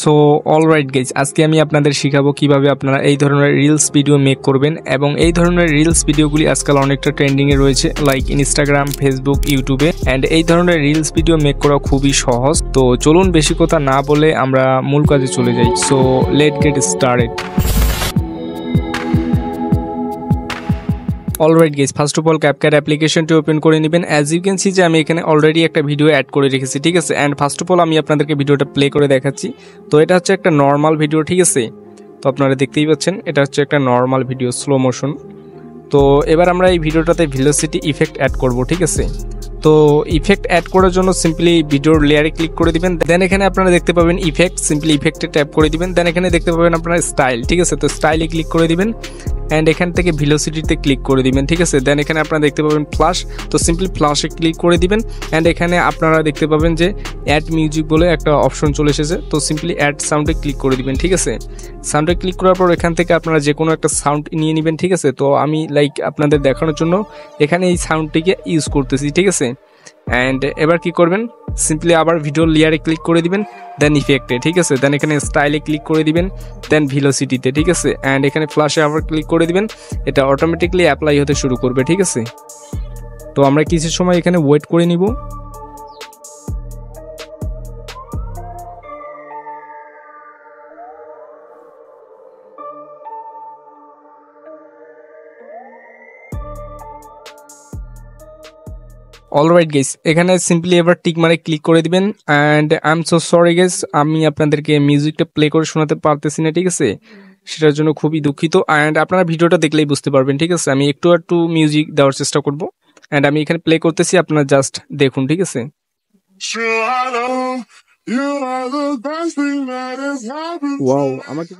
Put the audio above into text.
So alright guys, আজকে আমি আপনাদের শিখাবো কিভাবে আপনারা এই ধরনের রিলস ভিডিও মেক করবেন। এবং এই ধরনের রিলস ভিডিওগুলি আজকাল অনেকটা ট্রেন্ডিংয়ে রয়েছে, লাইক ইনস্টাগ্রাম, ফেসবুক, ইউটিউবে। অ্যান্ড এই ধরনের রিলস ভিডিও মেক করা খুবই সহজ। তো চলুন বেশি কথা না বলে আমরা মূল কাজে চলে যাই। So late get started. Alright guys, first of all CapCut অ্যাপ্লিকেশনটি ওপেন করে নেবেন। অ্যাজ ইউ ক্যান সি যে আমি এখানে অলরেডি একটা ভিডিও অ্যাড করে রেখেছি, ঠিক আছে। অ্যান্ড ফার্স্ট অফ অল আমি আপনাদেরকে ভিডিওটা প্লে করে দেখাচ্ছি। তো এটা হচ্ছে একটা নর্মাল ভিডিও, ঠিক আছে। তো আপনারা দেখতেই পাচ্ছেন এটা হচ্ছে একটা নর্মাল ভিডিও, স্লো মোশন। তো এবার আমরা এই ভিডিওটাতে ভেলোসিটি ইফেক্ট অ্যাড করব, ঠিক আছে। তো ইফেক্ট অ্যাড করার জন্য সিম্পলি ভিডিওর লেয়ারে ক্লিক করে দিবেন। দেন এখানে আপনারা দেখতে পাবেন ইফেক্ট, সিম্পলি ইফেক্টে ট্যাপ করে দিবেন। দেন এখানে দেখতে পাবেন আপনারা স্টাইল, ঠিক আছে। তো স্টাইলে ক্লিক করে দিবেন অ্যান্ড এখান থেকে ভেলোসিটিতে ক্লিক করে দিবেন, ঠিক আছে। দেন এখানে আপনারা দেখতে পাবেন ফ্ল্যাশ, তো সিম্পলি ফ্ল্যাশে ক্লিক করে দিবেন। অ্যান্ড এখানে আপনারা দেখতে পাবেন যে অ্যাড মিউজিক বলে একটা অপশন চলে এসেছে। তো সিম্পলি অ্যাড সাউন্ডে ক্লিক করে দিবেন, ঠিক আছে। সাউন্ডে ক্লিক করার পর এখান থেকে আপনারা যে কোনো একটা সাউন্ড নিয়ে নেবেন, ঠিক আছে। তো আমি লাইক আপনাদের দেখানোর জন্য এখানে এই সাউন্ডটিকে ইউজ করতেছি, ঠিক আছে। অ্যান্ড এবার কি করবেন, সিম্পলি আবার ভিডিও লেয়ারে ক্লিক করে দিবেন, দেন ইফেক্টে, ঠিক আছে। দেন এখানে স্টাইলে ক্লিক করে দিবেন, দেন ভেলোসিটিতে, ঠিক আছে। অ্যান্ড এখানে ফ্ল্যাশে আবার ক্লিক করে দিবেন, এটা অটোমেটিকলি অ্যাপ্লাই হতে শুরু করবে, ঠিক আছে। তো আমরা কিছু সময় এখানে ওয়েট করে নিব। অলরাইট গাইস, এখানে সিম্পলি এবার টিক মারে ক্লিক করে দিবেন। And I am so sorry guys, আমি আপনাদেরকে মিউজিকটা প্লে করে শোনাতে পারতেছি না, ঠিক আছে। সেটার জন্য খুবই দুঃখিত। অ্যান্ড আপনারা ভিডিওটা দেখলেই বুঝতে পারবেন, ঠিক আছে। আমি একটু মিউজিক দেওয়ার চেষ্টা করব। অ্যান্ড আমি এখানে প্লে করতেছি, আপনারা জাস্ট দেখুন, ঠিক আছে। ওয়াও, আমাকে